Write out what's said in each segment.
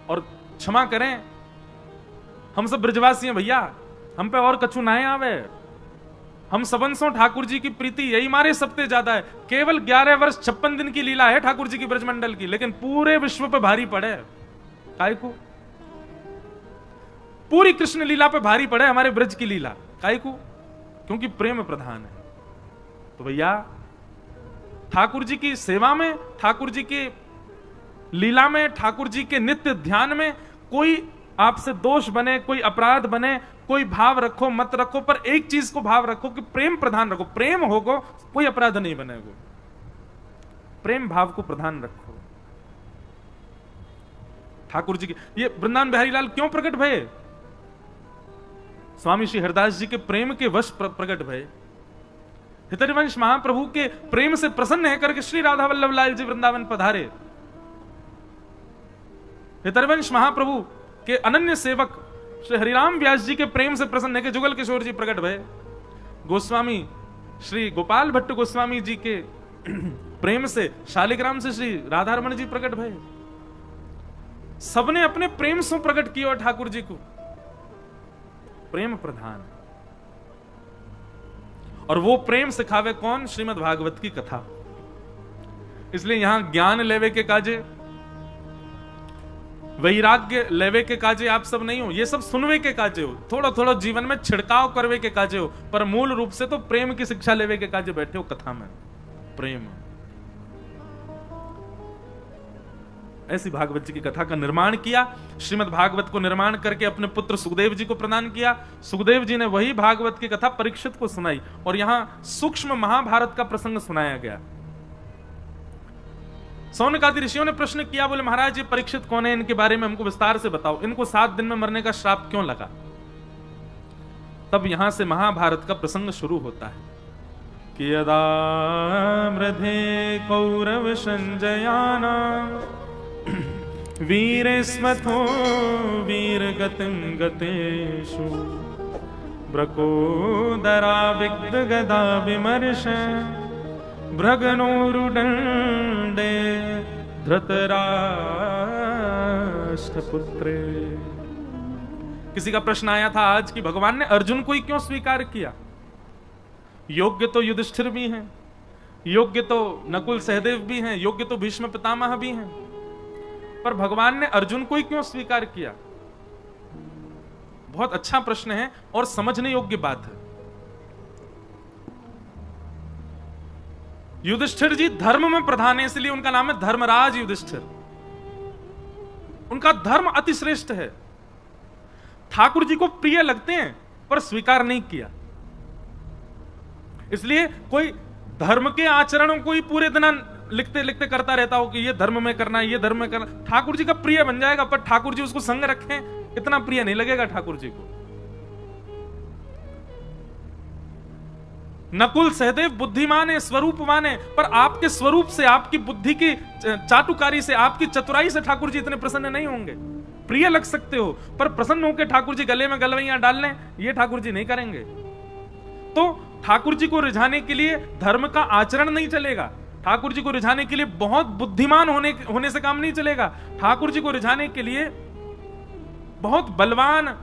और क्षमा करें, हम सब ब्रजवासी हैं भैया, हम पे और कछु ना आवे। हम सबंसों ठाकुर जी की प्रीति यही मारे सबसे ज्यादा है। केवल 11 वर्ष 56 दिन की लीला है ठाकुर जी की ब्रजमंडल की, लेकिन पूरे विश्व पे भारी पड़े। काय को? पूरी कृष्ण लीला पे भारी पड़े हमारे ब्रज की लीला। काय को? क्योंकि प्रेम प्रधान है। तो भैया ठाकुर जी की सेवा में, ठाकुर जी की लीला में, ठाकुर जी के नित्य ध्यान में कोई आपसे दोष बने, कोई अपराध बने, कोई भाव रखो मत रखो, पर एक चीज को भाव रखो कि प्रेम प्रधान रखो। प्रेम होगा कोई अपराध नहीं बनेगा। प्रेम भाव को प्रधान रखो। ठाकुर जी की ये वृंदावन बिहारी लाल क्यों प्रकट भये? स्वामी श्री हरिदास जी के प्रेम के वश प्रकट भये। हितरिवंश महाप्रभु के प्रेम से प्रसन्न है करके श्री राधा वल्लभ लाल जी वृंदावन पधारे। हितरिवंश महाप्रभु के अनन्य सेवक श्री हरिराम व्यास जी के प्रेम से प्रसन्न है कि जुगल किशोर जी प्रकट भये। गोस्वामी श्री गोपाल भट्ट गोस्वामी जी के प्रेम से, शालिग्राम से श्री राधारमण जी प्रकट भये। सबने अपने प्रेम से प्रकट किया और ठाकुर जी को प्रेम प्रधान। और वो प्रेम सिखावे कौन? श्रीमद् भागवत की कथा। इसलिए यहां ज्ञान लेवे के काजे, वैराग्य लेवे के काजे आप सब नहीं हो, ये सब सुनवे के काजे हो, थोड़ा थोड़ा जीवन में छिड़काव करवे के काजे हो, पर मूल रूप से तो प्रेम की शिक्षा लेवे के काजे बैठे हो कथा में। प्रेम। ऐसी भागवत जी की कथा का निर्माण किया। श्रीमद् भागवत को निर्माण करके अपने पुत्र सुखदेव जी को प्रदान किया। सुखदेव जी ने वही भागवत की कथा परीक्षित को सुनाई और यहां सूक्ष्म महाभारत का प्रसंग सुनाया गया। सौनक आदि ऋषियों ने प्रश्न किया, बोले महाराज ये परीक्षित कौन है, इनके बारे में हमको विस्तार से बताओ, इनको 7 दिन में मरने का श्राप क्यों लगा? तब यहां से महाभारत का प्रसंग शुरू होता है कि यदा मृधे कौरव संजयाना वीरेस्मथो वीरगतिं गतेषु ब्रकोदरा विग्ध गदा विमर्श भ्रगनोरुदंडे धृतराष्ट्रपुत्रे। किसी का प्रश्न आया था आज कि भगवान ने अर्जुन को ही क्यों स्वीकार किया? योग्य तो युधिष्ठिर भी हैं, योग्य तो नकुल सहदेव भी हैं, योग्य तो भीष्म पितामह भी हैं, पर भगवान ने अर्जुन को ही क्यों स्वीकार किया? बहुत अच्छा प्रश्न है और समझने योग्य बात है। युधिष्ठिर जी धर्म में प्रधान है, इसलिए उनका नाम है धर्मराज युधिष्ठिर। उनका धर्म अति श्रेष्ठ है। ठाकुर जी को प्रिय लगते हैं पर स्वीकार नहीं किया, इसलिए कोई धर्म के आचरणों को ही पूरे दिन लिखते लिखते करता रहता हो कि ये धर्म में करना है, ये धर्म में करना, ठाकुर जी का प्रिय बन जाएगा, पर ठाकुर जी उसको संग रखें इतना प्रिय नहीं लगेगा ठाकुर जी को। नकुल सहदेव बुद्धिमान है, स्वरूपवान है, पर आपके स्वरूप से, आपकी बुद्धि की चाटुकारी से, आपकी चतुराई से ठाकुर जी इतने प्रसन्न नहीं होंगे। प्रिय लग सकते हो पर प्रसन्न होकर ठाकुर जी गले में गलवैयां डाल लें, ये ठाकुर जी नहीं करेंगे। तो ठाकुर जी को रिझाने के लिए धर्म का आचरण नहीं चलेगा, ठाकुर जी को रिझाने के लिए बहुत बुद्धिमान होने से काम नहीं चलेगा, ठाकुर जी को रिझाने के लिए बहुत बलवान,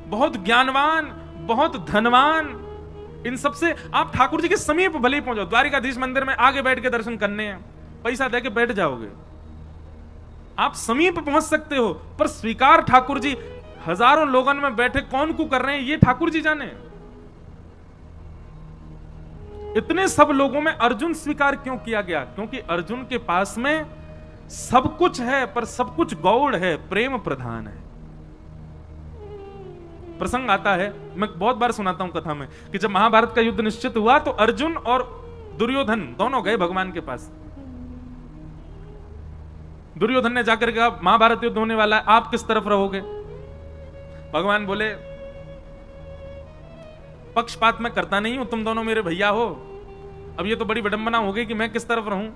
बहुत ज्ञानवान, बहुत धनवान, इन सबसे आप ठाकुर जी के समीप भले ही पहुंचो। द्वारिकाधीश मंदिर में आगे बैठ के दर्शन करने हैं, पैसा देके बैठ जाओगे, आप समीप पहुंच सकते हो, पर स्वीकार ठाकुर जी हजारों लोगों में बैठे कौन को कर रहे हैं ये ठाकुर जी जाने। इतने सब लोगों में अर्जुन स्वीकार क्यों किया गया? क्योंकि अर्जुन के पास में सब कुछ है पर सब कुछ गौड़ है, प्रेम प्रधान है। प्रसंग आता है, मैं बहुत बार सुनाता हूं कथा में, कि जब महाभारत का युद्ध निश्चित हुआ तो अर्जुन और दुर्योधन दोनों गए भगवान के पास। दुर्योधन ने जाकर कहा महाभारत युद्ध होने वाला है, आप किस तरफ रहोगे? भगवान बोले पक्षपात मैं करता नहीं हूं, तुम दोनों मेरे भैया हो, अब ये तो बड़ी विडंबना हो गई कि मैं किस तरफ रहूं।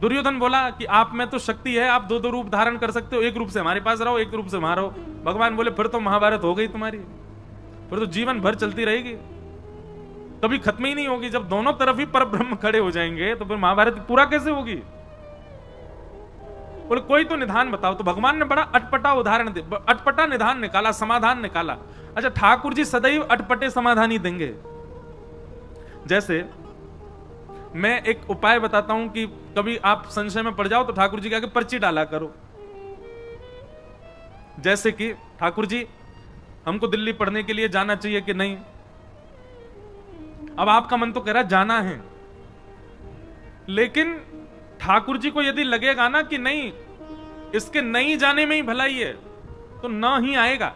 दुर्योधन बोला कि आप में तो शक्ति है, आप दो दो रूप धारण कर सकते हो, एक रूप से हमारे पास रहो, एक रूप से वहां रहो। भगवान बोले फिर तो महाभारत हो गई तुम्हारी, फिर तो जीवन भर चलती रहेगी, कभी खत्म ही नहीं होगी। जब दोनों तरफ ही परब्रह्म खड़े हो जाएंगे तो फिर महाभारत पूरा कैसे होगी? बोले कोई तो निधान बताओ। तो भगवान ने बड़ा अटपटा उदाहरण दे, अटपटा निधान निकाला, समाधान निकाला। अच्छा, ठाकुर जी सदैव अटपटे समाधान ही देंगे। जैसे मैं एक उपाय बताता हूं कि कभी आप संशय में पड़ जाओ तो ठाकुर जी के आगे पर्ची डाला करो। जैसे कि ठाकुर जी हमको दिल्ली पढ़ने के लिए जाना चाहिए कि नहीं। अब आपका मन तो कह रहा है जाना है, लेकिन ठाकुर जी को यदि लगेगा ना कि नहीं, इसके नहीं जाने में ही भलाई है, तो ना ही आएगा।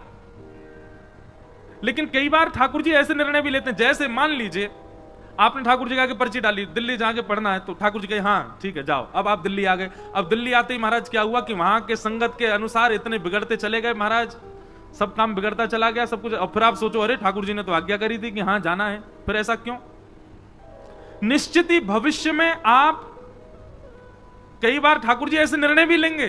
लेकिन कई बार ठाकुर जी ऐसे निर्णय भी लेते हैं, जैसे मान लीजिए आपने ठाकुर जी के आगे पर्ची डाली, दिल्ली जाके पढ़ना है, तो ठाकुर जी कहे हाँ ठीक है जाओ। अब आप दिल्ली आ गए। अब दिल्ली आते ही महाराज क्या हुआ कि वहां के संगत के अनुसार इतने बिगड़ते चले गए महाराज, सब काम बिगड़ता चला गया सब कुछ। अब फिर आप सोचो अरे ठाकुर जी ने तो आज्ञा करी थी कि हाँ जाना है, फिर ऐसा क्यों? निश्चित ही भविष्य में आप कई बार ठाकुर जी ऐसे निर्णय भी लेंगे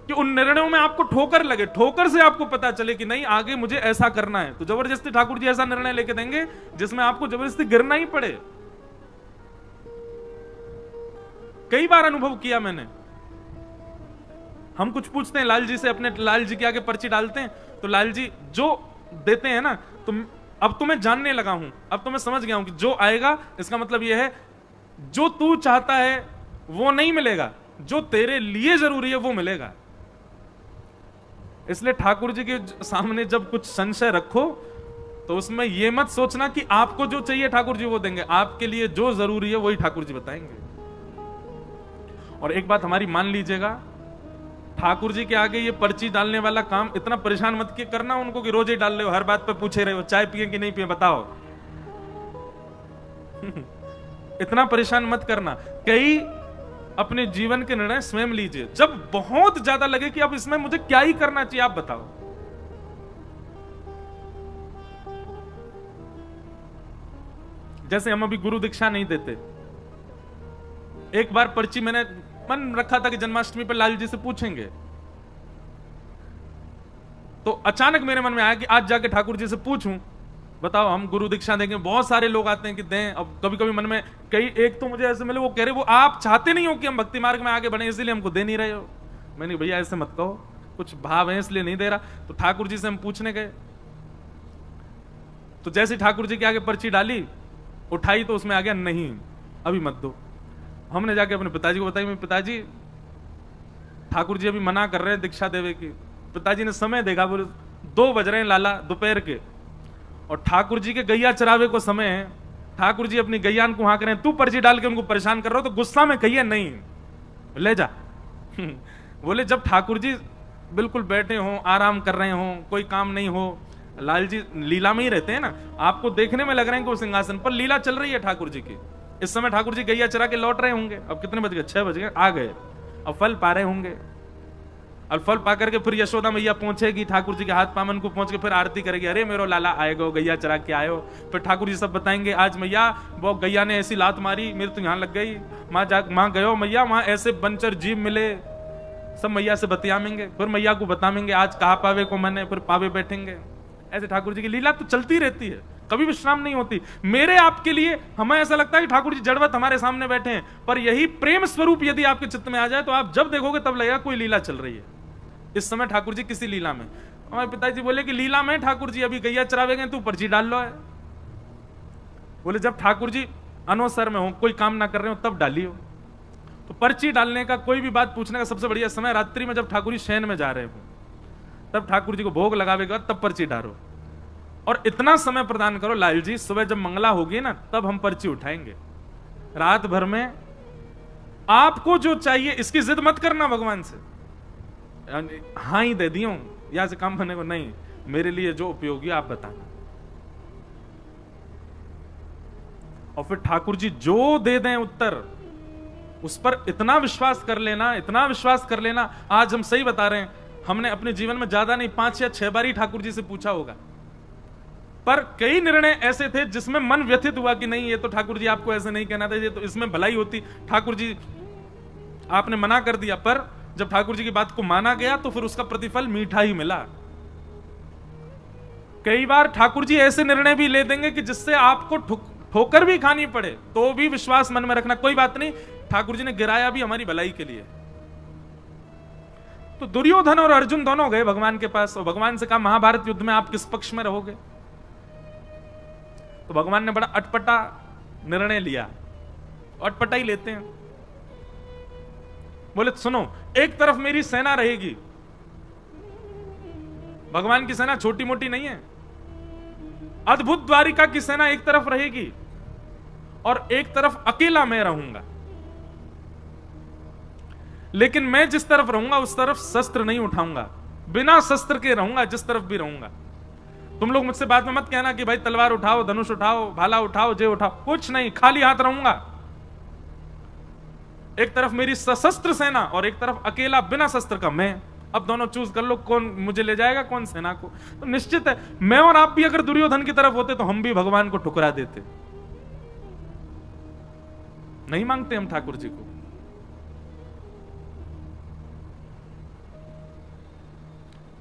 कि उन निर्णयों में आपको ठोकर लगे, ठोकर से आपको पता चले कि नहीं आगे मुझे ऐसा करना है, तो जबरदस्ती ठाकुर जी ऐसा निर्णय लेके देंगे जिसमें आपको जबरदस्ती गिरना ही पड़े। कई बार अनुभव किया मैंने। हम कुछ पूछते हैं लाल जी से, अपने लाल जी के आगे पर्ची डालते हैं, तो लाल जी जो देते हैं ना, तो अब तो मैं जानने लगा हूं, अब तो मैं समझ गया हूं कि जो आएगा इसका मतलब यह है जो तू चाहता है वो नहीं मिलेगा, जो तेरे लिए जरूरी है वो मिलेगा। इसलिए ठाकुर जी के सामने जब कुछ संशय रखो तो उसमें यह मत सोचना कि आपको जो चाहिए ठाकुर जी वो देंगे, आपके लिए जो जरूरी है वही ठाकुर जी बताएंगे। और एक बात हमारी मान लीजिएगा, ठाकुर जी के आगे ये पर्ची डालने वाला काम इतना परेशान मत करना उनको कि रोज ही डाल रहे हो, हर बात पे पूछे रहे हो चाय पिए कि नहीं पिए बताओ। इतना परेशान मत करना। कई अपने जीवन के निर्णय स्वयं लीजिए, जब बहुत ज्यादा लगे कि अब इसमें मुझे क्या ही करना चाहिए आप बताओ। जैसे हम अभी गुरु दीक्षा नहीं देते, एक बार पर्ची मैंने मन रखा था कि जन्माष्टमी पर लाल जी से पूछेंगे, तो अचानक मेरे मन में आया कि आज जाके ठाकुर जी से पूछूं, बताओ हम गुरु दीक्षा देंगे। बहुत सारे लोग आते हैं कि दें। अब कभी कभी मन में कई एक तो मुझे ऐसे मिले, वो कह रहे वो आप चाहते नहीं हो कि हम भक्ति मार्ग में आगे बढ़े इसलिए हमको दे नहीं रहे हो। मैंने भैया ऐसे मत कहो, कुछ भाव है इसलिए नहीं दे रहा। तो ठाकुर जी से हम पूछने गए, तो जैसे ठाकुर जी के आगे पर्ची डाली, उठाई तो उसमें आ गया नहीं अभी मत दो। हमने जाके अपने पिताजी को बताई, पिताजी ठाकुर जी अभी मना कर रहे हैं दीक्षा देवे की। पिताजी ने समय देखा, बोले 2 बज रहे हैं लाला दोपहर के, और ठाकुर जी के गैया चरावे को समय है, ठाकुर जी अपनी गैया को हाँक रहे हैं, तू पर्ची डाल के उनको परेशान कर रहा हो। तो गुस्सा में कहिए नहीं ले जा। बोले जब ठाकुर जी बिल्कुल बैठे हो, आराम कर रहे हो, कोई काम नहीं हो, लाल जी लीला में ही रहते हैं ना, आपको देखने में लग रहे हैं कि वो सिंहासन पर लीला चल रही है ठाकुर जी की। इस समय ठाकुर जी गैया चरा के लौट रहे होंगे, अब कितने बज गए 6 बज गए, आ गए, अब फल पा रहे होंगे। और फल पा करके फिर यशोदा मैया पहुंचेगी, ठाकुर जी के हाथ पामन को पहुंच के फिर आरती करेगी, अरे मेरो लाला आएगा गैया चरा के आयो। फिर ठाकुर जी सब बताएंगे, आज मैया वो गैया ने ऐसी लात मारी मेरे तो यहाँ लग गई, माँ गयो मैया वहां ऐसे बनचर जीव मिले, सब मैया से बतियामेंगे, फिर मैया को बताएंगे आज कहा पावे को मैंने, फिर पावे बैठेंगे। ऐसे ठाकुर जी की लीला तो चलती रहती है, कभी विश्राम नहीं होती। मेरे आपके लिए हमें ऐसा लगता है कि ठाकुर जी जड़वत हमारे सामने बैठे हैं, पर यही प्रेम स्वरूप यदि आपके चित्त में आ जाए तो आप जब देखोगे तब लगेगा कोई लीला चल रही है। इस समय ठाकुर जी किसी लीला में, हमारे पिताजी बोले कि लीला में ठाकुर जी अभी गैया चरावे गए, तू पर्ची डाल लो है। बोले जब ठाकुर जी अनवसर में हो, कोई काम ना कर रहे हो तब डालियो। तो पर्ची डालने का, कोई भी बात पूछने का सबसे बढ़िया समय रात्रि में जब ठाकुर जी शयन में जा रहे हो, तब ठाकुर जी को भोग लगावेगा तब पर्ची डालो। और इतना समय प्रदान करो लाल जी, सुबह जब मंगला होगी ना तब हम पर्ची उठाएंगे। रात भर में आपको जो चाहिए इसकी जिद मत करना भगवान से, हाँ ही दे दियो यहां से काम करने को नहीं, मेरे लिए जो उपयोगी आप बताना। और फिर ठाकुर जी जो दे दें उत्तर, उस पर इतना विश्वास कर लेना, इतना विश्वास कर लेना। आज हम सही बता रहे हैं, हमने अपने जीवन में ज्यादा नहीं 5 या 6 बार ही ठाकुर जी से पूछा होगा, पर कई निर्णय ऐसे थे जिसमें मन व्यथित हुआ कि नहीं ये तो ठाकुर जी आपको ऐसे नहीं कहना था, ये तो इसमें भलाई होती, ठाकुर जी आपने मना कर दिया। पर जब ठाकुर जी की बात को माना गया तो फिर उसका प्रतिफल मीठा ही मिला। कई बार ठाकुर जी ऐसे निर्णय भी ले देंगे कि जिससे आपको ठोकर भी खानी पड़े तो भी विश्वास मन में रखना, कोई बात नहीं, ठाकुर जी ने गिराया भी हमारी भलाई के लिए। तो दुर्योधन और अर्जुन दोनों गए भगवान के पास और भगवान से कहा महाभारत युद्ध में आप किस पक्ष में रहोगे? तो भगवान ने बड़ा अटपटा निर्णय लिया, अटपटा ही लेते हैं। बोले सुनो, एक तरफ मेरी सेना रहेगी, भगवान की सेना छोटी मोटी नहीं है, अद्भुत द्वारिका की सेना एक तरफ रहेगी और एक तरफ अकेला मैं रहूंगा। लेकिन मैं जिस तरफ रहूंगा उस तरफ शस्त्र नहीं उठाऊंगा, बिना शस्त्र के रहूंगा जिस तरफ भी रहूंगा। तुम लोग मुझसे बाद में मत कहना कि भाई तलवार उठाओ, धनुष उठाओ, भाला उठाओ, जे उठाओ, कुछ नहीं, खाली हाथ रहूंगा। एक तरफ मेरी सशस्त्र सेना और एक तरफ अकेला बिना शस्त्र का मैं। अब दोनों चूज कर लो, कौन मुझे ले जाएगा, कौन सेना को। तो निश्चित है मैं और आप भी अगर दुर्योधन की तरफ होते तो हम भी भगवान को ठुकरा देते। नहीं मांगते हम ठाकुर जी को।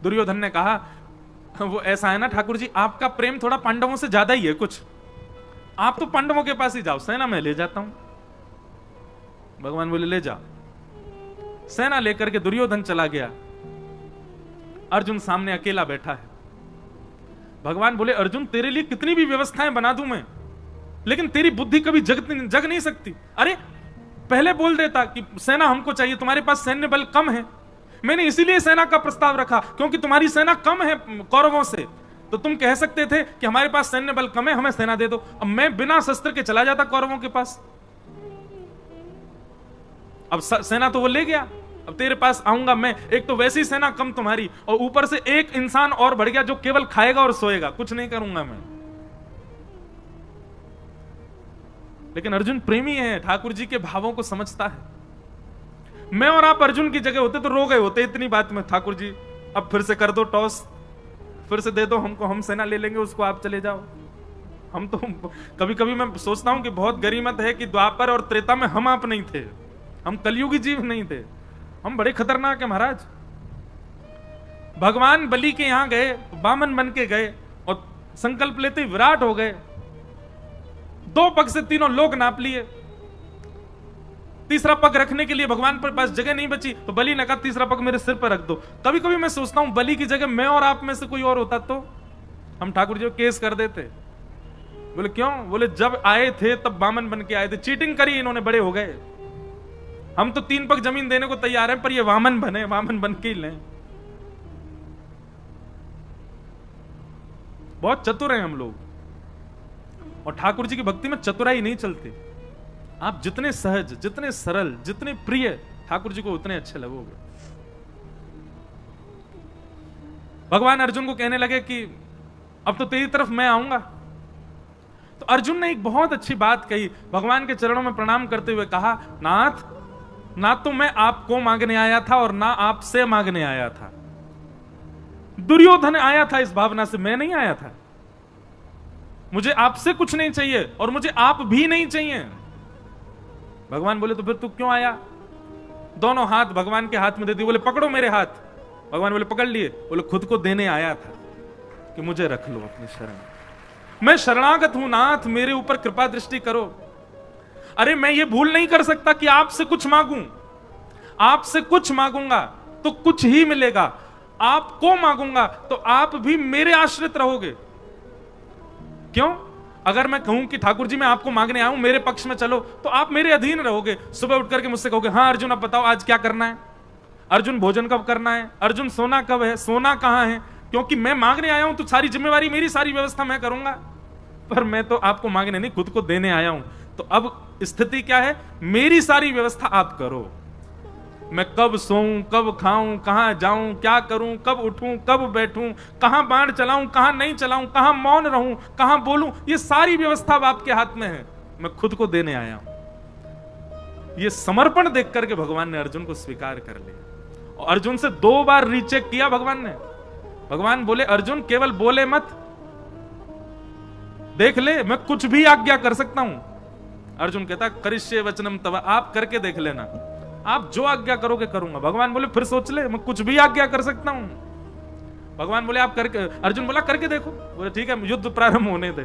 दुर्योधन ने कहा वो ऐसा है ना ठाकुर जी, आपका प्रेम थोड़ा पांडवों से ज्यादा ही है कुछ, आप तो पांडवों के पास ही जाओ, सेना मैं ले जाता हूं। भगवान बोले ले जाओ। सेना लेकर के दुर्योधन चला गया, अर्जुन सामने अकेला बैठा है। भगवान बोले अर्जुन तेरे लिए कितनी भी व्यवस्थाएं बना दूं मैं, लेकिन तेरी बुद्धि कभी जग नहीं सकती। अरे पहले बोल देता कि सेना हमको चाहिए, तुम्हारे पास सैन्य बल कम है। मैंने इसीलिए सेना का प्रस्ताव रखा क्योंकि तुम्हारी सेना कम है कौरवों से, तो तुम कह सकते थे कि हमारे पास सैन्य बल कम है, हमें सेना दे दो। अब मैं बिना शस्त्र के चला जाता कौरवों के पास, अब सेना तो वो ले गया, अब तेरे पास आऊंगा मैं, एक तो वैसी सेना कम तुम्हारी और ऊपर से एक इंसान और बढ़ गया जो केवल खाएगा और सोएगा, कुछ नहीं करूंगा मैं। लेकिन अर्जुन प्रेमी है, ठाकुर जी के भावों को समझता है। मैं और आप अर्जुन की जगह होते तो रो गए होते इतनी बात में, ठाकुर जी अब फिर से कर दो टॉस, फिर से दे दो हमको, हम सेना ले लेंगे उसको, आप चले जाओ। हम तो कभी कभी मैं सोचता हूं कि बहुत गरीमत है कि द्वापर और त्रेता में हम आप नहीं थे, हम कलयुगी जीव नहीं थे, हम बड़े खतरनाक है महाराज। भगवान बलि के यहां गए, वामन बन के गए और संकल्प लेते विराट हो गए, 2 पग से तीनों लोग नाप लिए, तीसरा पग रखने के लिए भगवान पर पास जगह नहीं बची, तो बलि ने कहा तीसरा पग मेरे सिर पर रख दो। कभी कभी मैं सोचता हूं बलि की जगह मैं और आप में से कोई और होता तो हम ठाकुर जी को केस कर देते। बोले क्यों? बोले जब आए थे तब वामन बन के आए थे, चीटिंग करी इन्होंने, बड़े हो गए। हम तो 3 पग जमीन देने को तैयार हैं पर ये वामन बने, वामन बन के ही लें। बहुत चतुर हैं हम लोग, और ठाकुर जी की भक्ति में चतुराई नहीं चलती। आप जितने सहज, जितने सरल, जितने प्रिय ठाकुर जी को उतने अच्छे लगोगे। भगवान अर्जुन को कहने लगे कि अब तो तेरी तरफ मैं आऊंगा। तो अर्जुन ने एक बहुत अच्छी बात कही, भगवान के चरणों में प्रणाम करते हुए कहा नाथ, ना तो मैं आपको मांगने आया था और ना आपसे मांगने आया था। दुर्योधन आया था इस भावना से, मैं नहीं आया था। मुझे आपसे कुछ नहीं चाहिए और मुझे आप भी नहीं चाहिए। भगवान बोले तो फिर तू क्यों आया? दोनों हाथ भगवान के हाथ में दे दिए, बोले पकड़ो मेरे हाथ। भगवान बोले पकड़ लिए, बोले खुद को देने आया था कि मुझे रख लो अपनी शरण। मैं शरणागत हूं नाथ, मेरे ऊपर कृपा दृष्टि करो। अरे मैं ये भूल नहीं कर सकता कि आपसे कुछ मांगूं, आपसे कुछ मांगूंगा तो कुछ ही मिलेगा, आपको मांगूंगा तो आप भी मेरे आश्रित रहोगे। क्यों? अगर मैं कहूं कि ठाकुर जी मैं आपको मांगने आऊं, मेरे पक्ष में चलो, तो आप मेरे अधीन रहोगे। सुबह उठ करके मुझसे कहोगे हाँ अर्जुन अब बताओ आज क्या करना है, अर्जुन भोजन कब करना है, अर्जुन सोना कब है, सोना कहां है, क्योंकि मैं मांगने आया हूं तो सारी जिम्मेवारी मेरी, सारी व्यवस्था मैं करूंगा। पर मैं तो आपको मांगने नहीं, खुद को देने आया हूं। तो अब स्थिति क्या है, मेरी सारी व्यवस्था आप करो। मैं कब सोऊं, कब खाऊं, कहां जाऊं, क्या करूं, कब उठूं, कब बैठूं, कहां बाण चलाऊं, कहां नहीं चलाऊं, कहां मौन रहूं, कहां बोलूं, ये सारी व्यवस्था अब आपके हाथ में है, मैं खुद को देने आया हूं। ये समर्पण देख करके भगवान ने अर्जुन को स्वीकार कर लिया और अर्जुन से 2 बार रीचेक किया भगवान ने। भगवान बोले अर्जुन केवल बोले मत, देख ले मैं कुछ भी आज्ञा कर सकता हूं। अर्जुन कहता करिष्ये वचनम तव, आप करके देख लेना, आप जो आज्ञा करोगे करूंगा। भगवान बोले फिर सोच ले, मैं कुछ भी आज्ञा कर सकता हूं। भगवान बोले आप करके, अर्जुन बोला करके देखो। बोले ठीक है, युद्ध प्रारंभ होने दे।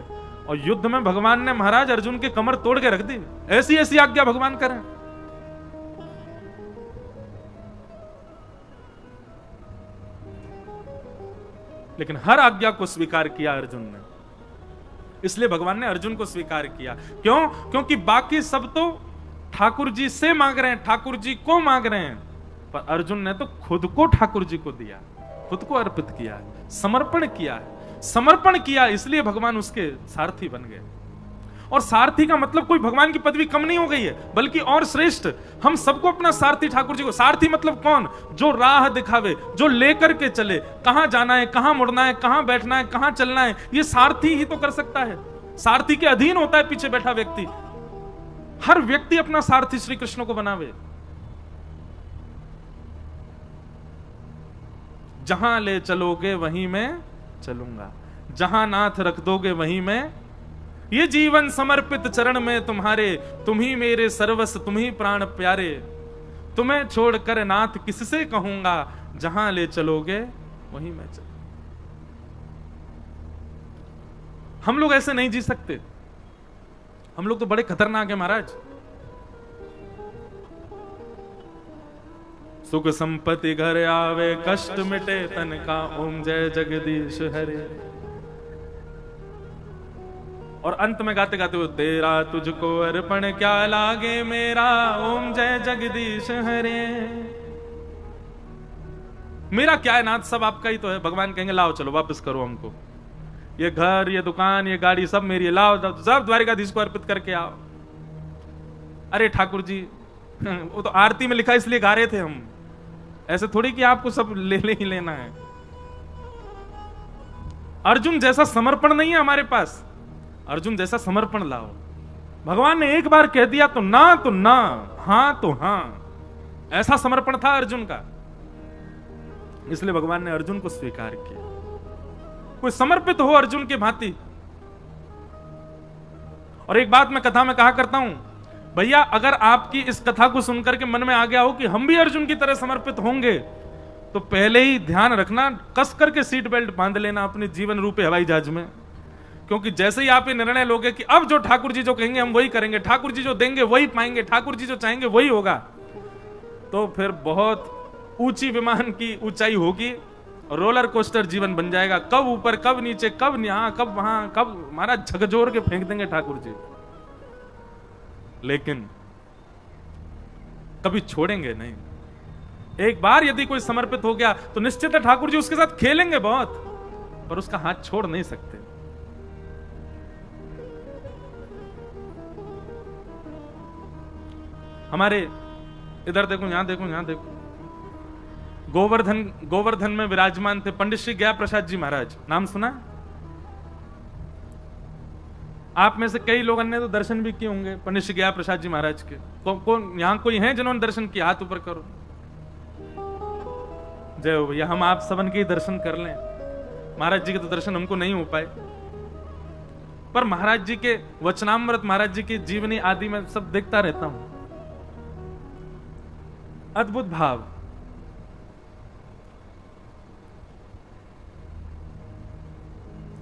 और युद्ध में भगवान ने महाराज अर्जुन के कमर तोड़ के रख दी। ऐसी ऐसी आज्ञा भगवान करें। लेकिन हर आज्ञा को स्वीकार किया अर्जुन ने। इसलिए भगवान ने अर्जुन को स्वीकार किया। क्यों? क्योंकि बाकी सब तो ठाकुर जी से मांग रहे हैं, ठाकुर जी को मांग रहे हैं, पर अर्जुन ने तो खुद को ठाकुर जी को दिया, खुद को अर्पित किया है, समर्पण किया है। समर्पण किया इसलिए भगवान उसके सारथी बन गए। और सारथी का मतलब कोई भगवान की पदवी कम नहीं हो गई है, बल्कि और श्रेष्ठ। हम सबको अपना सारथी ठाकुर जी को। सारथी मतलब कौन? जो राह दिखावे, जो लेकर के चले, कहां जाना है, कहां मुड़ना है, कहां बैठना है, कहां चलना है, ये सारथी ही तो कर सकता है। सारथी के अधीन होता है पीछे बैठा व्यक्ति। हर व्यक्ति अपना सारथी श्री कृष्ण को बनावे। जहां ले चलोगे वहीं मैं चलूंगा, जहां नाथ रख दोगे वहीं मैं। ये जीवन समर्पित चरण में तुम्हारे, तुम ही मेरे सर्वस्व, तुम ही प्राण प्यारे। तुम्हें छोड़कर नाथ किससे कहूंगा, जहां ले चलोगे वहीं मैं चलूंगा। हम लोग ऐसे नहीं जी सकते। हम लोग तो बड़े खतरनाक है महाराज। सुख संपत्ति घर आवे, कष्ट मिटे तन का, ओम जय जगदीश हरे। और अंत में गाते गाते वो, तेरा तुझको अर्पण क्या लागे मेरा, ओम जय जगदीश हरे। मेरा क्या है नाथ, सब आपका ही तो है। भगवान कहेंगे लाओ चलो वापस करो हमको, ये घर, ये दुकान, ये गाड़ी सब मेरी है, लाओ सब द्वारिकाधीश को अर्पित करके आओ। अरे ठाकुर जी वो तो आरती में लिखा इसलिए गा रहे थे हम, ऐसे थोड़ी कि आपको सब ले ही लेना है। अर्जुन जैसा समर्पण नहीं है हमारे पास। अर्जुन जैसा समर्पण लाओ। भगवान ने एक बार कह दिया तो ना, हां तो हां, ऐसा समर्पण था अर्जुन का। इसलिए भगवान ने अर्जुन को स्वीकार किया। कोई समर्पित हो अर्जुन के भांति। और एक बात मैं कथा में कहा करता हूं, भैया अगर आपकी इस कथा को सुनकर के मन में आ गया हो कि हम भी अर्जुन की तरह समर्पित होंगे, तो पहले ही ध्यान रखना, कस करके सीट बेल्ट बांध लेना अपने जीवन रूपी हवाई जहाज में। क्योंकि जैसे ही आप ये निर्णय लोगे कि अब जो ठाकुर जी जो कहेंगे हम वही करेंगे, ठाकुर जी जो देंगे वही पाएंगे, ठाकुर जी जो चाहेंगे वही होगा, तो फिर बहुत ऊंची विमान की ऊंचाई होगी, रोलर कोस्टर जीवन बन जाएगा। कब ऊपर, कब नीचे, कब यहां, कब वहां, कब हमारा झकझोर के फेंक देंगे ठाकुर जी। लेकिन कभी छोड़ेंगे नहीं। एक बार यदि कोई समर्पित हो गया तो निश्चित है ठाकुर जी उसके साथ खेलेंगे बहुत, पर उसका हाथ छोड़ नहीं सकते। हमारे इधर देखो, यहां देखो, यहां देखो, गोवर्धन में विराजमान थे पंडित श्री गया प्रसाद जी महाराज। नाम सुना? आप में से कई लोगों ने तो दर्शन भी किए होंगे पंडित श्री गया प्रसाद जी महाराज के। कौन यहां कोई है जिन्होंने दर्शन किया? हाथ ऊपर करो। जय हो भैया, हम आप सबन के ही दर्शन कर लें। महाराज जी के तो दर्शन हमको नहीं हो पाए, पर महाराज जी के वचनामृत, महाराज जी की जीवनी आदि में सब देखता रहता हूं। अद्भुत भाव।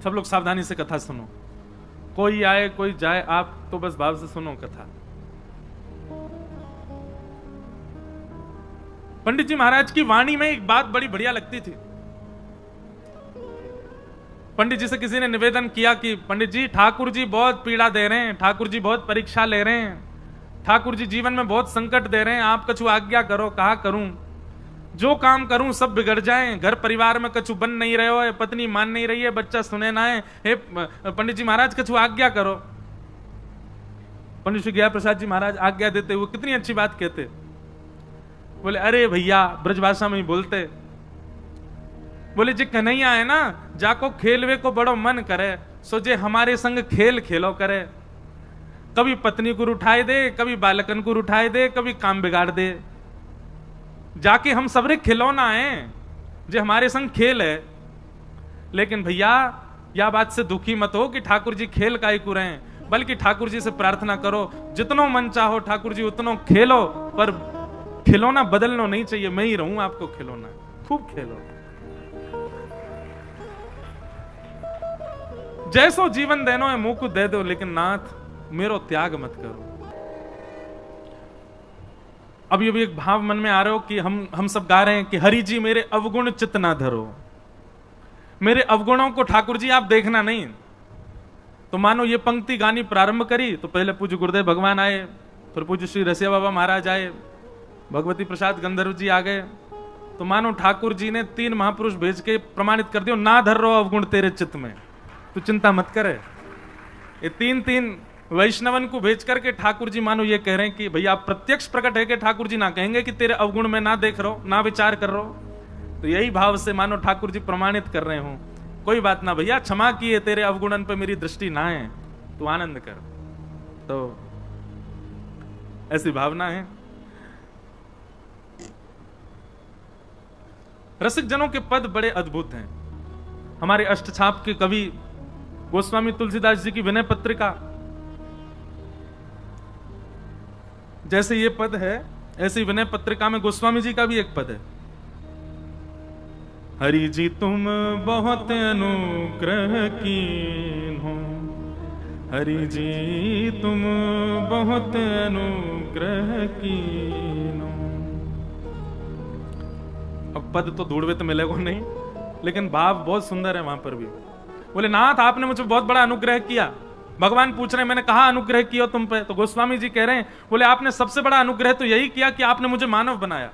सब लोग सावधानी से कथा सुनो, कोई आए कोई जाए, आप तो बस भाव से सुनो कथा। पंडित जी महाराज की वाणी में एक बात बड़ी बढ़िया लगती थी। पंडित जी से किसी ने निवेदन किया कि पंडित जी ठाकुर जी बहुत पीड़ा दे रहे हैं, ठाकुर जी बहुत परीक्षा ले रहे हैं, ठाकुर जी जीवन में बहुत संकट दे रहे हैं, आप कछु आज्ञा करो, कहा करूं, जो काम करूं सब बिगड़ जाएं, घर परिवार में कछु बन नहीं रहे हो, पत्नी मान नहीं रही है, बच्चा सुने ना है, हे पंडित जी महाराज कछु आज्ञा करो। पंडित श्री गया प्रसाद जी महाराज आज्ञा देते हुए कितनी अच्छी बात कहते, बोले अरे भैया, ब्रजभाषा में ही बोलते, बोले जी कन्हैया है ना, जाको खेलवे को बड़ो मन करे, सो जे हमारे संग खेल खेलो करे। कभी पत्नी को उठाए दे, कभी बालकन को उठाए दे, कभी काम बिगाड़ दे। जाके हम सबरे खिलौना है, जो हमारे संग खेल है। लेकिन भैया या बात से दुखी मत हो कि ठाकुर जी खेल काहे को रहे, बल्कि ठाकुर जी से प्रार्थना करो जितनो मन चाहो ठाकुर जी उतनो खेलो, पर खिलौना बदलना नहीं चाहिए, मैं ही रहूं आपको खिलौना, खूब खेलो। जैसो जीवन देनो है मुंह को दे दो, लेकिन नाथ मेरो त्याग मत करो। अब ये भी एक भाव मन में आ रहे हो कि हम सब गा रहे हैं कि हरि जी मेरे अवगुण चित्त ना धरो। मेरे अवगुणों को ठाकुर जी आप देखना नहीं। तो मानो ये पंक्ति गानी प्रारंभ करी तो पहले पूज्य गुरुदेव भगवान आए, फिर पूज्य श्री रसिया बाबा महाराज आए, भगवती प्रसाद गंधर्व जी आ गए। तो मानो ठाकुर जी ने 3 महापुरुष भेज के प्रमाणित कर दिया, ना धर रो अवगुण तेरे चित्त में, तू चिंता मत करे। ये 3 वैष्णवन को भेज करके ठाकुर जी मानो ये कह रहे हैं कि भैया आप प्रत्यक्ष प्रकट है कि ठाकुर जी ना कहेंगे कि तेरे अवगुण में ना देख रहो, ना विचार कर रहो। तो यही भाव से मानो ठाकुर जी प्रमाणित कर रहे हो, कोई बात ना भैया, क्षमा किए, तेरे अवगुणन पे मेरी दृष्टि ना है, तू आनंद कर। तो ऐसी भावना है। रसिक जनों के पद बड़े अद्भुत हैं। हमारे अष्टछाप के कवि गोस्वामी तुलसीदास जी की विनय पत्रिका, जैसे ये पद है ऐसी विनय पत्रिका में गोस्वामी जी का भी एक पद है। हरि जी तुम बहुत अनुग्रह कीन हो, हरि जी तुम बहुत अनुग्रह कीन हो। अब पद तो ढूंढवे तो मिलेगा नहीं, लेकिन भाव बहुत सुंदर है वहां पर भी। बोले नाथ आपने मुझे बहुत बड़ा अनुग्रह किया। भगवान पूछ रहे हैं मैंने कहा अनुग्रह किया तुम पे? तो गोस्वामी जी कह रहे हैं, बोले आपने सबसे बड़ा अनुग्रह तो यही किया कि आपने मुझे मानव बनाया।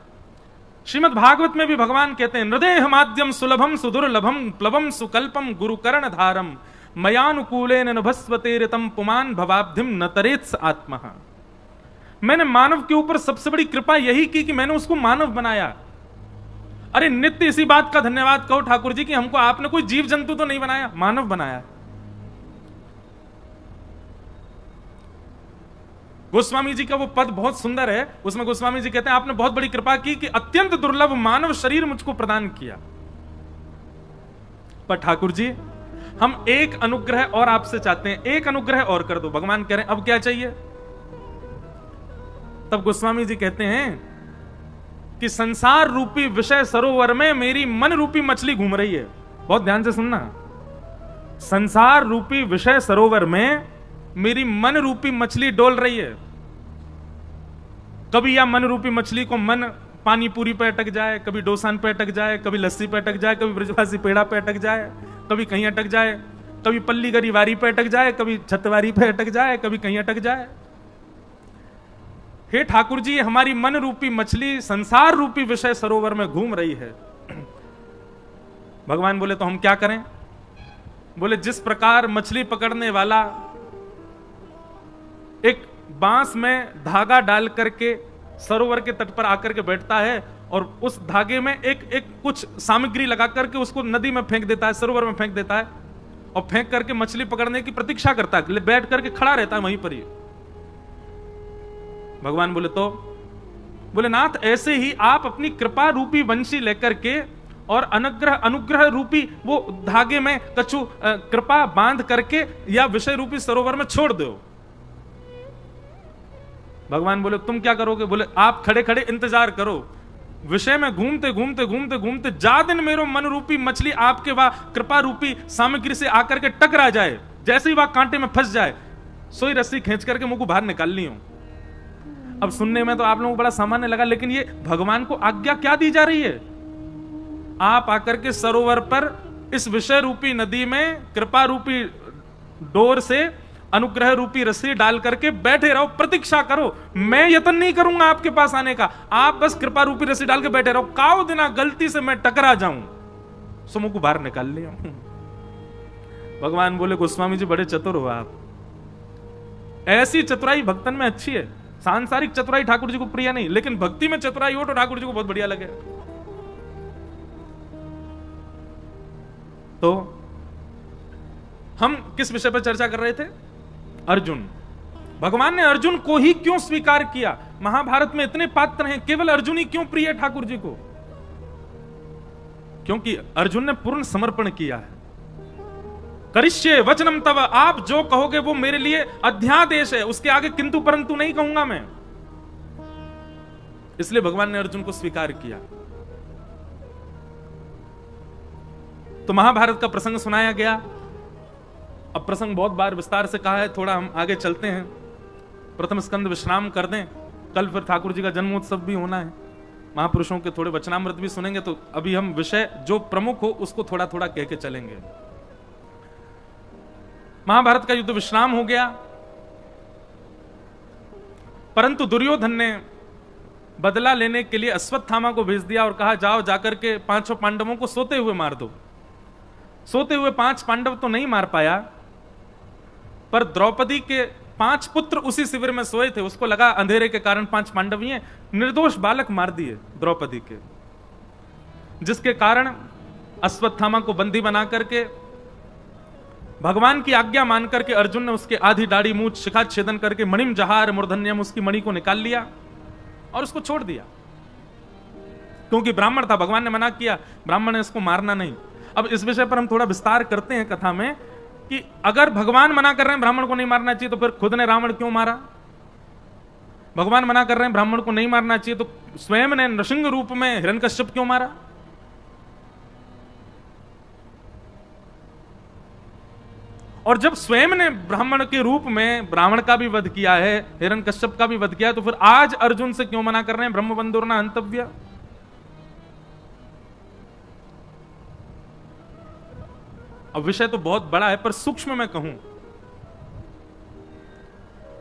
श्रीमद् भागवत में भी भगवान कहते हैं, हृदय माध्यम सुलभम सुदुर्लभम प्लवम सुकल्पम गुरुकर्ण धारम मयानुकूलेन नभस्वतेरितम पुमान भवाब्धिम न तरेत्स आत्मा। मैंने मानव के ऊपर सबसे बड़ी कृपा यही की कि मैंने उसको मानव बनाया। अरे नित्य इसी बात का धन्यवाद कहो ठाकुर जी कि हमको आपने कोई जीव जंतु तो नहीं बनाया, मानव बनाया। गोस्वामी जी का वो पद बहुत सुंदर है। उसमें गोस्वामी जी कहते हैं आपने बहुत बड़ी कृपा की कि अत्यंत दुर्लभ मानव शरीर मुझको प्रदान किया। पर ठाकुर जी हम एक अनुग्रह और आपसे चाहते हैं, एक अनुग्रह और कर दो। भगवान कह रहे हैं अब क्या चाहिए? तब गोस्वामी जी कहते हैं कि संसार रूपी विषय सरोवर में मेरी मन रूपी मछली घूम रही है। बहुत ध्यान से सुनना, संसार रूपी विषय सरोवर में मेरी मन रूपी मछली डोल रही है। कभी या मन रूपी मछली को मन पानी पूरी पे अटक जाए, कभी डोसान पे अटक जाए, कभी लस्सी पे अटक जाए, कभी ब्रजवासी पेड़ा पे अटक जाए, कभी कहीं अटक जाए, कभी पल्ली गरी वारी पे अटक जाए, कभी छतवारी पे अटक जाए, कभी कहीं अटक जाए। हे ठाकुर जी हमारी मन रूपी मछली संसार रूपी विषय सरोवर में घूम रही है। भगवान बोले तो हम क्या करें? बोले जिस प्रकार मछली पकड़ने वाला एक बांस में धागा डाल करके सरोवर के तट पर आकर के बैठता है और उस धागे में एक कुछ सामग्री लगा करके उसको नदी में फेंक देता है, सरोवर में फेंक देता है और फेंक करके मछली पकड़ने की प्रतीक्षा करता है, बैठ करके खड़ा रहता है वहीं पर ही। भगवान बोले तो बोले नाथ ऐसे ही आप अपनी कृपा रूपी वंशी लेकर के और अनुग्रह रूपी वो धागे में कछु कृपा बांध करके या विषय रूपी सरोवर में छोड़ दो। भगवान बोले तुम क्या करोगे? बोले आप खड़े खड़े इंतजार करो, विषय में घूमते घूमते घूमते घूमते जा दिन मेरो मन रूपी मछली आपके वह कृपा रूपी सामग्री से आकर के टकरा जाए, जैसे ही वह कांटे में फंस जाए सोई रस्सी खींच करके मुझको बाहर निकालनी हो। अब सुनने में तो आप लोगों को बड़ा सामान्य लगा, लेकिन ये भगवान को आज्ञा क्या दी जा रही है? आप आकर के सरोवर पर इस विषय रूपी नदी में कृपा रूपी डोर से अनुग्रह रूपी रस्सी डाल करके बैठे रहो, प्रतीक्षा करो। मैं यत्न नहीं करूंगा आपके पास आने का, आप बस कृपा रूपी रस्सी डाल के बैठे रहो। काओ दिना गलती से मैं टकरा जाऊं सो मुझको बाहर निकाल लिया। भगवान बोले गोस्वामी जी बड़े चतुर हो आप, ऐसी चतुराई भक्तन में अच्छी है। सांसारिक चतुराई ठाकुर जी को प्रिय नहीं, लेकिन भक्ति में चतुराई हो तो ठाकुर जी को बहुत बढ़िया लगे। तो हम किस विषय पर चर्चा कर रहे थे? अर्जुन। भगवान ने अर्जुन को ही क्यों स्वीकार किया? महाभारत में इतने पात्र हैं, केवल अर्जुन ही क्यों प्रिय है ठाकुर जी को? क्योंकि अर्जुन ने पूर्ण समर्पण किया है। करिष्ये वचनम तव, आप जो कहोगे वो मेरे लिए अध्यादेश है, उसके आगे किंतु परंतु नहीं कहूंगा मैं। इसलिए भगवान ने अर्जुन को स्वीकार किया। तो महाभारत का प्रसंग सुनाया गया। अब प्रसंग बहुत बार विस्तार से कहा है, थोड़ा हम आगे चलते हैं। प्रथम स्कंद विश्राम कर दें, कल फिर ठाकुर जी का जन्मोत्सव भी होना है। महापुरुषों के थोड़े वचनामृत भी सुनेंगे, तो अभी हम विषय जो प्रमुख हो उसको थोड़ा थोड़ा कह के चलेंगे। महाभारत का युद्ध विश्राम हो गया, परंतु दुर्योधन ने बदला लेने के लिए अश्वत्थामा को भेज दिया और कहा जाओ जाकर के 5 पांडवों को सोते हुए मार दो। सोते हुए 5 पांडव तो नहीं मार पाया, पर द्रौपदी के 5 पुत्र उसी शिविर में सोए थे, उसको लगा अंधेरे के कारण 5 पांडव ही हैं, निर्दोष बालक मार दिए द्रौपदी के, जिसके कारण अश्वत्थामा को बंदी बना करके भगवान की आज्ञा मान करके अर्जुन ने उसके आधी दाढ़ी मूछ शिखा छेदन करके मणिम जहार मूर्धन्यम उसकी मणि को निकाल लिया और उसको छोड़ दिया, क्योंकि ब्राह्मण था, भगवान ने मना किया, ब्राह्मण ने इसको मारना नहीं। अब इस विषय पर हम थोड़ा विस्तार करते हैं कथा में कि अगर भगवान मना कर रहे हैं ब्राह्मण को नहीं मारना चाहिए, तो फिर खुद ने रावण क्यों मारा? भगवान मना कर रहे हैं ब्राह्मण को नहीं मारना चाहिए, तो स्वयं ने नृसिंह रूप में हिरण्यकश्यप क्यों मारा? और जब स्वयं ने ब्राह्मण के रूप में ब्राह्मण का भी वध किया है, हिरण्यकश्यप का भी वध किया है, तो फिर आज अर्जुन से क्यों मना कर रहे हैं ब्रह्मबंधुर्ना हंतव्य? अब विषय तो बहुत बड़ा है, पर सूक्ष्म में कहूं,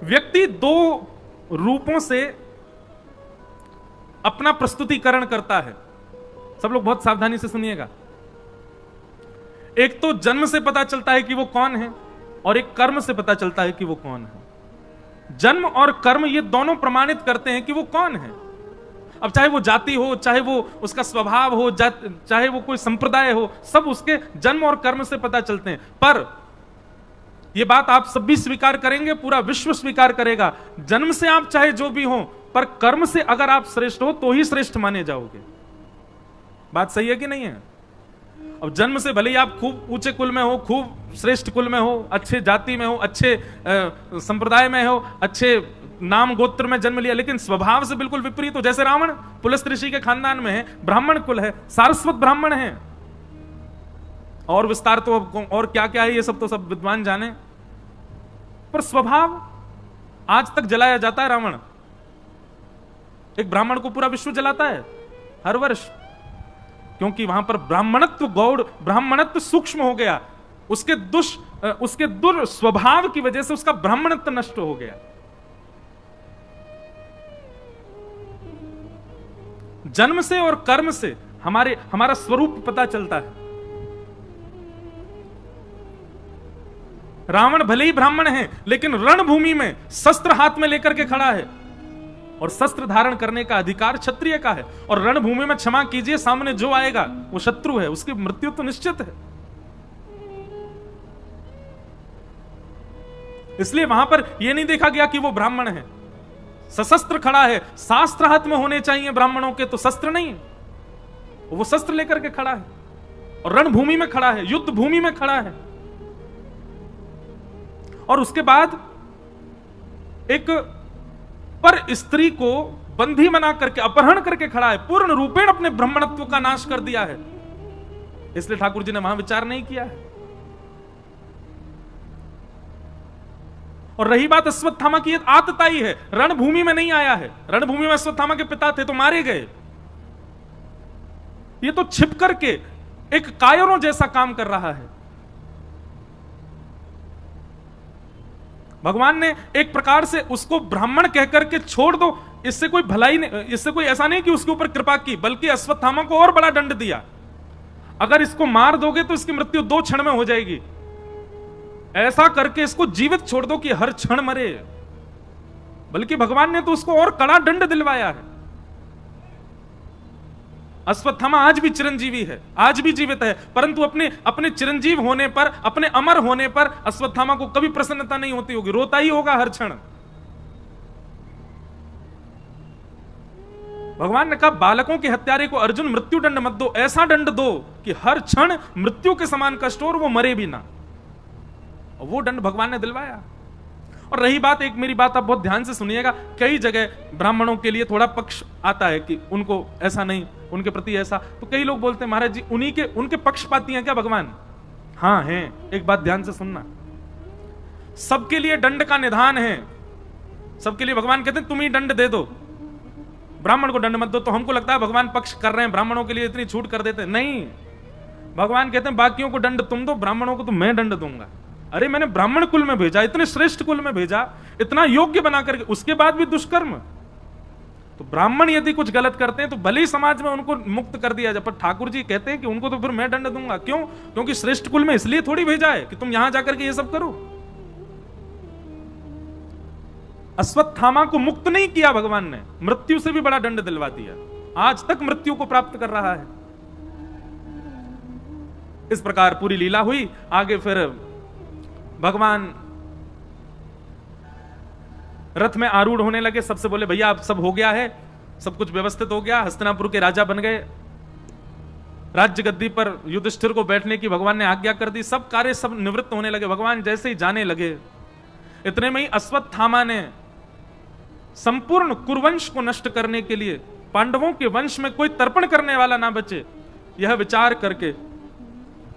व्यक्ति 2 रूपों से अपना प्रस्तुतिकरण करता है। सब लोग बहुत सावधानी से सुनिएगा। एक तो जन्म से पता चलता है कि वो कौन है, और एक कर्म से पता चलता है कि वो कौन है। जन्म और कर्म ये दोनों प्रमाणित करते हैं कि वो कौन है। अब चाहे वो जाति हो, चाहे वो उसका स्वभाव हो, चाहे वो कोई संप्रदाय हो, सब उसके जन्म और कर्म से पता चलते हैं। पर ये बात आप सब भी स्वीकार करेंगे, पूरा विश्व स्वीकार करेगा, जन्म से आप चाहे जो भी हो, पर कर्म से अगर आप श्रेष्ठ हो तो ही श्रेष्ठ माने जाओगे। बात सही है कि नहीं है? अब जन्म से भले ही आप खूब ऊंचे कुल में हो, खूब श्रेष्ठ कुल में हो, अच्छे जाति में हो, अच्छे संप्रदाय में हो, अच्छे नाम गोत्र में जन्म लिया, लेकिन स्वभाव से बिल्कुल विपरीत हो। जैसे रावण पुलस्त्य ऋषि के खानदान में है, ब्राह्मण कुल है, सारस्वत ब्राह्मण है, और विस्तार तो और क्या क्या है ये सब तो सब विद्वान जाने, पर स्वभाव आज तक जलाया जाता है। रावण एक ब्राह्मण को पूरा विश्व जलाता है हर वर्ष, क्योंकि वहां पर ब्राह्मणत्व गौड़, ब्राह्मणत्व सूक्ष्म हो गया, उसके दुर्स्वभाव की वजह से उसका ब्राह्मणत्व नष्ट हो गया। जन्म से और कर्म से हमारा स्वरूप पता चलता है। रावण भले ही ब्राह्मण है, लेकिन रणभूमि में शस्त्र हाथ में लेकर के खड़ा है, और शस्त्र धारण करने का अधिकार क्षत्रिय का है। और रणभूमि में क्षमा कीजिए, सामने जो आएगा वो शत्रु है, उसकी मृत्यु तो निश्चित है। इसलिए वहां पर यह नहीं देखा गया कि वो ब्राह्मण है, सशस्त्र खड़ा है। शास्त्र हाथ में होने चाहिए ब्राह्मणों के, तो शस्त्र नहीं, वो शस्त्र लेकर के खड़ा है और रणभूमि में खड़ा है, युद्ध भूमि में खड़ा है। और उसके बाद एक पर स्त्री को बंधी बना करके अपहरण करके खड़ा है, पूर्ण रूपेण अपने ब्राह्मणत्व का नाश कर दिया है। इसलिए ठाकुर जी ने वहां विचार नहीं किया है। और रही बात अश्वत्थामा की, आतताई है, रणभूमि में नहीं आया है। रणभूमि में अश्वत्थामा के पिता थे तो मारे गए, ये तो छिप करके एक कायरों जैसा काम कर रहा है। भगवान ने एक प्रकार से उसको ब्राह्मण कहकर के छोड़ दो, इससे कोई भलाई नहीं, इससे कोई ऐसा नहीं कि उसके ऊपर कृपा की, बल्कि अश्वत्थामा को और बड़ा दंड दिया। अगर इसको मार दोगे तो इसकी मृत्यु 2 क्षण में हो जाएगी, ऐसा करके इसको जीवित छोड़ दो कि हर क्षण मरे। बल्कि भगवान ने तो उसको और कड़ा दंड दिलवाया है। अश्वत्थामा आज भी चिरंजीवी है, आज भी जीवित है, परंतु अपने चिरंजीव होने पर, अपने अमर होने पर अश्वत्थामा को कभी प्रसन्नता नहीं होती होगी, रोता ही होगा हर क्षण। भगवान ने कहा बालकों के हत्यारे को अर्जुन मृत्यु दंड मत दो, ऐसा दंड दो कि हर क्षण मृत्यु के समान कष्ट हो और वो मरे भी ना। और वो दंड भगवान ने दिलवाया। और रही बात, एक मेरी बात आप बहुत ध्यान से सुनिएगा, कई जगह ब्राह्मणों के लिए थोड़ा पक्ष आता है कि उनको ऐसा नहीं, उनके प्रति ऐसा, तो कई लोग बोलते हैं महाराज जी उनके पक्षपाती हैं क्या भगवान? हाँ हैं। एक बात ध्यान से सुनना, सबके लिए दंड का निधान है, सबके लिए भगवान कहते हैं तुम ही दंड दे दो। ब्राह्मण को दंड मत दो, तो हमको लगता है भगवान पक्ष कर रहे हैं, ब्राह्मणों के लिए इतनी छूट कर देते हैं। नहीं, भगवान कहते हैं बाकियों को दंड तुम दो, ब्राह्मणों को तो मैं दंड दूंगा। अरे मैंने ब्राह्मण कुल में भेजा, इतने श्रेष्ठ कुल में भेजा, इतना योग्य बना करके, उसके बाद भी दुष्कर्म। तो ब्राह्मण यदि कुछ गलत करते हैं तो भले ही समाज में उनको मुक्त कर दिया जाए, पर ठाकुर जी कहते हैं कि उनको तो फिर मैं दंड दूंगा। क्यों? क्योंकि श्रेष्ठ कुल में इसलिए थोड़ी भेजा है कि तुम यहां जाकर के ये सब करो। अश्वत्थामा को मुक्त नहीं किया भगवान ने, मृत्यु से भी बड़ा दंड दिलवा दिया, आज तक मृत्यु को प्राप्त कर रहा है। इस प्रकार पूरी लीला हुई। आगे फिर भगवान रथ में आरूढ़ होने लगे, सबसे बोले भैया अब सब हो गया है, सब कुछ व्यवस्थित हो गया, हस्तिनापुर के राजा बन गए, राज्य गद्दी पर युधिष्ठिर को बैठने की भगवान ने आज्ञा कर दी, सब कार्य सब निवृत्त होने लगे। भगवान जैसे ही जाने लगे, इतने में ही अश्वत्थामा ने संपूर्ण कुरुवंश को नष्ट करने के लिए, पांडवों के वंश में कोई तर्पण करने वाला ना बचे, यह विचार करके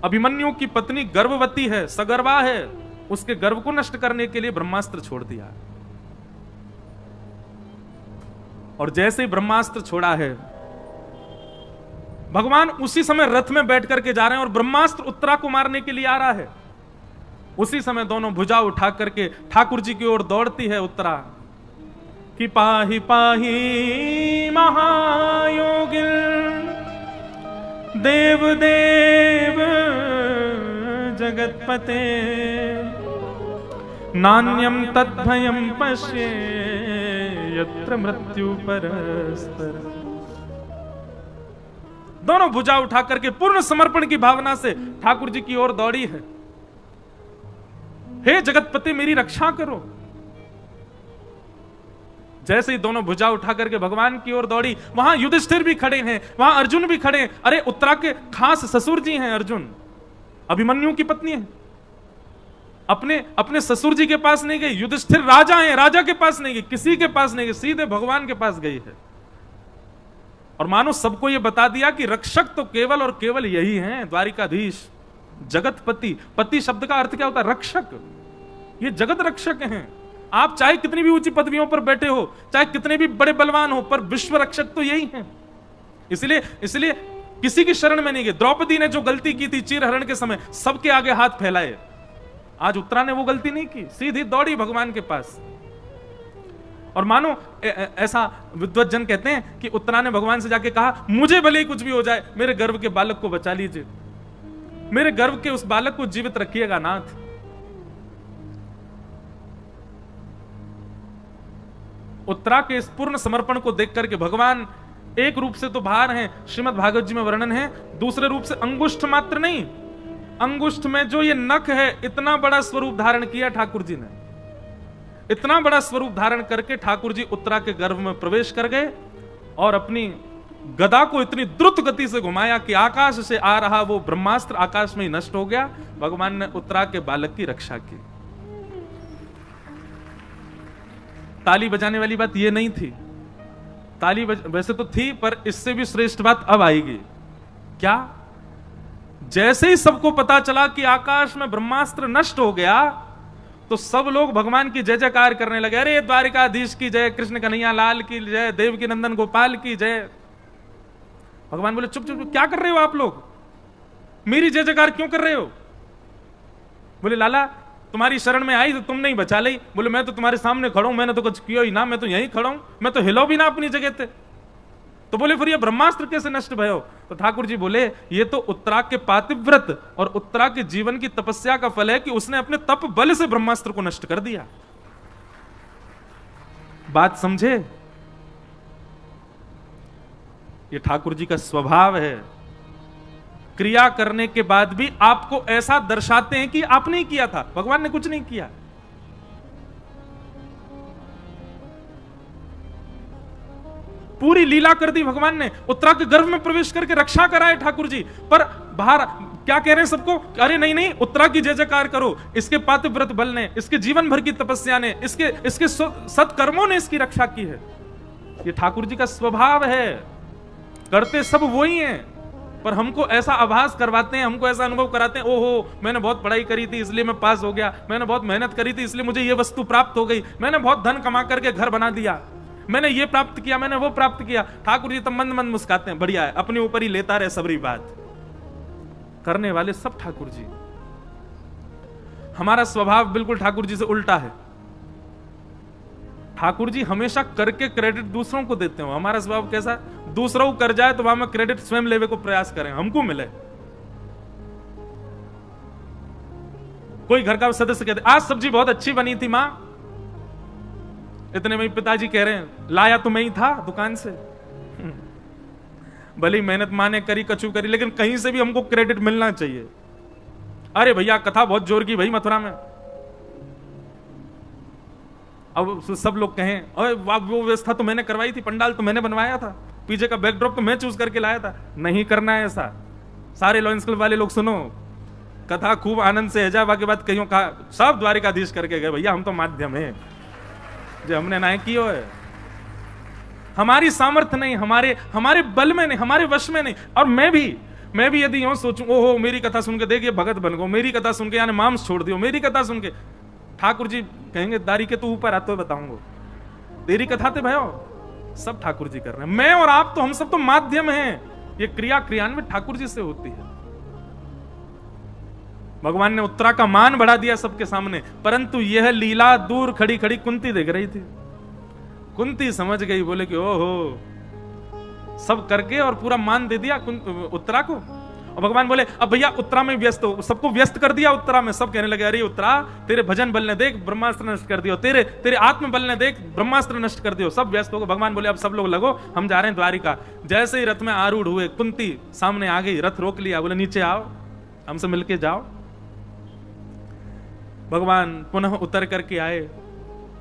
अभिमन्यु की पत्नी गर्भवती है, सगर्भा है, उसके गर्भ को नष्ट करने के लिए ब्रह्मास्त्र छोड़ दिया। और जैसे ही ब्रह्मास्त्र छोड़ा है, भगवान उसी समय रथ में बैठ करके जा रहे हैं और ब्रह्मास्त्र उत्तरा को मारने के लिए आ रहा है। उसी समय दोनों भुजा उठा करके ठाकुर जी की ओर दौड़ती है उत्तरा कि पाहि पाहि महायोगिन देव देव जगतपते नान्यम तद्भयम पश्ये यत्र मृत्यु परस्पर। दोनों भुजा उठा करके पूर्ण समर्पण की भावना से ठाकुर जी की ओर दौड़ी है। हे जगतपति मेरी रक्षा करो। जैसे ही दोनों भुजा उठा करके भगवान की ओर दौड़ी, वहां युधिष्ठिर भी खड़े हैं, वहां अर्जुन भी खड़े हैं। अरे उत्तरा के खास ससुर जी हैं अर्जुन, अभिमन्यु की पत्नी है, अपने ससुर जी के पास नहीं गई। युधिष्ठिर राजा हैं, राजा के पास नहीं गई, किसी के पास नहीं गई, सीधे भगवान के पास गई है। और मानो सबको यह बता दिया कि रक्षक तो केवल और केवल यही हैं, द्वारिकाधीश जगतपति। पति शब्द का अर्थ क्या होता है? रक्षक। ये जगत रक्षक हैं। आप चाहे कितनी भी ऊंची पदवियों पर बैठे हो, चाहे कितने भी बड़े बलवान हो, पर विश्व रक्षक तो यही हैं। इसलिए किसी की शरण में नहीं गए। द्रौपदी ने जो गलती की थी चीरहरण के समय, सबके आगे हाथ फैलाए। आज उत्तरा ने वो गलती नहीं की, सीधी दौड़ी भगवान के पास। और मानो ऐसा विद्वज्जन कहते हैं कि उत्तरा ने भगवान से जाके कहा, मुझे भले ही कुछ भी हो जाए, मेरे गर्भ के बालक को बचा लीजिए, मेरे गर्भ के उस बालक को जीवित रखिएगा नाथ। उत्तरा के इस पूर्ण समर्पण को देख करके भगवान एक रूप से तो बाहर हैं, श्रीमद् भागवत जी में वर्णन है, दूसरे रूप से अंगुष्ठ मात्र नहीं, अंगुष्ठ में जो ये नख है, इतना बड़ा स्वरूप धारण किया ठाकुर जी ने। इतना बड़ा स्वरूप धारण करके ठाकुर जी उत्तरा के गर्भ में प्रवेश कर गए और अपनी गदा को इतनी द्रुत गति से घुमाया कि आकाश से आ रहा वो ब्रह्मास्त्र आकाश में ही नष्ट हो गया। भगवान ने उत्तरा के बालक की रक्षा की। ताली बजाने वाली बात ये नहीं थी, ताली वैसे तो थी, पर इससे भी श्रेष्ठ बात अब आएगी। क्या? जैसे ही सबको पता चला कि आकाश में ब्रह्मास्त्र नष्ट हो गया, तो सब लोग भगवान की जय जयकार करने लगे। अरे द्वारिकाधीश की जय, कृष्ण कन्हैया लाल की जय, देवकी नंदन गोपाल की जय। भगवान बोले, चुप चुप, क्या कर रहे हो आप लोग? मेरी जय जयकार क्यों कर रहे हो? बोले, लाला तुम्हारी शरण में आई तो तुम नहीं बचा ली। बोले, मैं तो तुम्हारे सामने खड़ा हूं, मैंने तो कुछ किया ही ना, मैं तो यहीं खड़ा हूं, मैं तो हिलो भी ना अपनी जगह थे। तो बोले, फिर ये ब्रह्मास्त्र कैसे नष्ट भयो? तो ठाकुर जी बोले, ये तो उत्तरा के पातिव्रत और उत्तरा के जीवन की तपस्या का फल है कि उसने अपने तप बल से ब्रह्मास्त्र को नष्ट कर दिया। बात समझे? ये ठाकुर जी का स्वभाव है। क्रिया करने के बाद भी आपको ऐसा दर्शाते हैं कि आपने ही किया था, भगवान ने कुछ नहीं किया। पूरी लीला कर दी भगवान ने, उत्तरा के गर्भ में प्रवेश करके रक्षा कराए ठाकुर जी। पर बाहर क्या कह रहे हैं सबको? अरे नहीं नहीं, उत्तरा की जय जयकार करो, इसके पातिव्रत बल ने, इसके जीवन भर की तपस्या ने, इसके सत्कर्मों ने इसकी रक्षा की है। ये ठाकुर जी का स्वभाव है। करते सब वो ही हैं, पर हमको ऐसा आभास करवाते हैं, हमको ऐसा अनुभव कराते हैं, ओहो मैंने बहुत पढ़ाई करी थी इसलिए मैं पास हो गया, मैंने बहुत मेहनत करी थी इसलिए मुझे ये वस्तु प्राप्त हो गई, मैंने बहुत धन कमा करके घर बना दिया, मैंने ये प्राप्त किया, मैंने वो प्राप्त किया। ठाकुर जी तो मंद मंद मुस्काते हैं, बढ़िया है, अपने ऊपर ही लेता रहे सबरी बात। करने वाले सब ठाकुर जी। हमारा स्वभाव बिल्कुल ठाकुर जी से उल्टा है। ठाकुर जी हमेशा करके क्रेडिट दूसरों को देते हो। हमारा स्वभाव कैसा? दूसरों को कर जाए तो वहां में क्रेडिट स्वयं लेवे को प्रयास करें, हमको मिले। कोई घर का सदस्य कहते आज सब्जी बहुत अच्छी बनी थी मां, इतने में पिताजी कह रहे हैं लाया तो मैं ही था दुकान से। भली मेहनत मां ने करी, कछु करी, लेकिन कहीं से भी हमको क्रेडिट मिलना चाहिए। अरे भैया कथा बहुत जोर की भाई मथुरा में। अब सब लोग कहें अरे वो व्यवस्था तो मैंने करवाई थी, पंडाल तो मैंने बनवाया था, पीछे का बैकड्रॉप तो मैं चूज करके लाया था। नहीं करना है ऐसा। सारे लॉयंस क्लब वाले लोग सुनो, कथा खूब आनंद से हैजा, बाकी बात कहीं कहा सब द्वारिकाधीश करके गए। भैया हम तो माध्यम है, जो हमने ना कियो है। हमारी सामर्थ्य नहीं, हमारे बल में नहीं, हमारे वश में नहीं। और मैं भी यदि यूं सोचूं ओहो मेरी कथा सुन के देखिए भगत बन गो, मेरी कथा सुन के यानी मांस छोड़ दियो, मेरी कथा सुन के, ठाकुर जी कहेंगे दारी के तो ऊपर आ तो बताऊंगा, तेरी कथा थे भयो सब ठाकुर जी कर रहे हैं। मैं और आप तो हम सब तो माध्यम हैं। ये क्रिया क्रियान्वित ठाकुर जी से होती है। भगवान ने उत्तरा का मान बढ़ा दिया सबके सामने, परंतु यह लीला दूर खड़ी खड़ी कुंती देख रही थी। कुंती समझ गई, बोले कि ओहो सब करके और पूरा मान दे दिया उत्तरा को। और भगवान बोले अब भैया उत्तरा में व्यस्त हो, सबको व्यस्त कर दिया उत्तरा में। सब कहने लगे अरे उत्तरा तेरे भजन बल ने देख ब्रह्मास्त्र नष्ट कर दियो, तेरे आत्म बल ने देख ब्रह्मास्त्र नष्ट कर दियो, सब व्यस्त हो गए। भगवान बोले अब सब लोग लगो, हम जा रहे हैं द्वारिका। जैसे ही रथ में आरूढ़ हुए, कुंती सामने आ गई, रथ रोक लिया, बोले नीचे आओ हमसे मिलके जाओ। भगवान पुनः उतर करके आए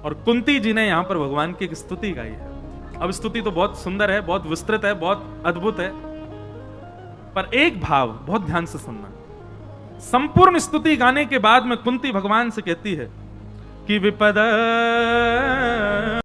और कुंती जी ने यहां पर भगवान की एक स्तुति गाई है। अब स्तुति तो बहुत सुंदर है, बहुत विस्तृत है, बहुत अद्भुत है, पर एक भाव बहुत ध्यान से सुनना। संपूर्ण स्तुति गाने के बाद में कुंती भगवान से कहती है कि विपद